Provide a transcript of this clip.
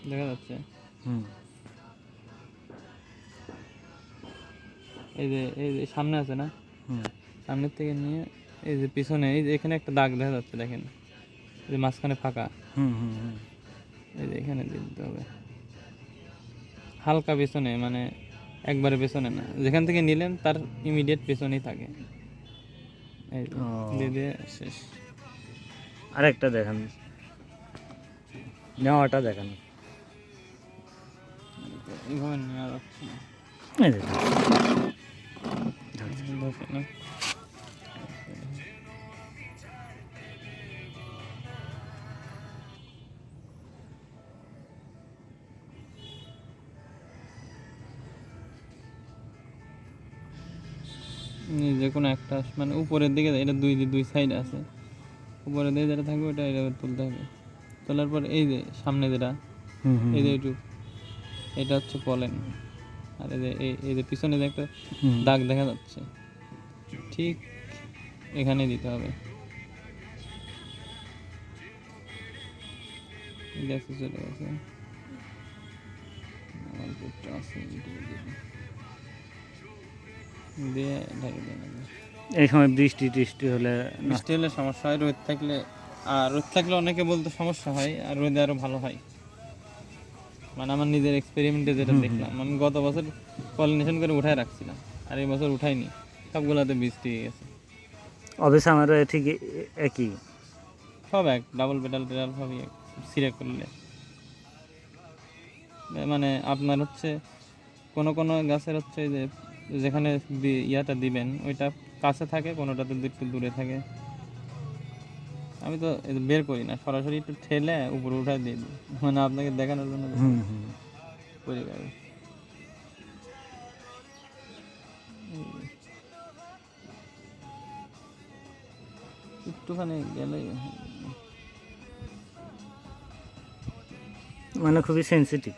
দেখা যাচ্ছে। হুম এই যে সামনে আছে না, হুম সামনের থেকে নিয়ে এই যে পিছনে, এই যে এখানে একটা দাগ দেখা যাচ্ছে দেখেন, এই যে মাঝখানে ফাঁকা, হুম হুম হুম এই যে এখানে দিয়ে দিতে হবে হালকা পেছনে, মানে একবারে পেছনে না, যেখান থেকে নিলেন তার ইমিডিয়েট পেছনেই থাকে। এই যে ও দিয়ে দিয়ে শেষ। আরেকটা দেখান, নেওয়াটা দেখান। এইভাবে নেওয়া যাচ্ছে না, এই দেখুন। ধরছে না। যে কোনো একটা মানে উপরের দিকে, এটা দুই সাইড আছে, উপরের দিকে যেটা থাকবে ওটা এটা তুলতে হবে। তোলার পর এই যে সামনে যেটা, হুম হুম এই যে হুম এইটুক, এটা হচ্ছে পলেন। আর এই যে পিছনে যে একটা হুম দাগ দেখা যাচ্ছে, ঠিক এখানে দিতে হবে। গ্যাসে চলে গেছে, অল্প একটু আছে, এইটুকু দিয়ে দিই। দিয়ে ঢেকে দিয়ে নেবে। এই সময় বৃষ্টি টিষ্টি হলে না। বৃষ্টি হলে সমস্যা হয়, রোদ থাকলে, আর রোদ থাকলে অনেকে বলতে সমস্যা হয়, আর রোদে আরও ভালো হয়। মানে আমার নিজের এক্সপেরিমেন্টে যেটা হুম হুম দেখলাম, আমি গত বছর পলিনেশন করে উঠায় রাখছিলাম, আর এই বছর উঠাইনি, সবগুলোতে বৃষ্টি গেছে। অবশ্য আমারও ঠিক একই। সব এক, ডাবল পেডাল টেডাল সবই এক, সিরে করলে। মানে আপনার হচ্ছে কোনো কোনো গাছের হচ্ছে এই যে যেখানে ইয়াটা দিবেন ওইটা কাছে থাকে, কোনোটাতে একটু দূরে থাকে। আমি তো এই যে বের করি না, সরাসরি একটু ঠেলে উপরে উঠায় দিয়ে দিই, মানে আপনাকে দেখানোর জন্য হুম হুম পরিবার। একটুখানি গেলেই মানে খুবই সেন্সিটিভ।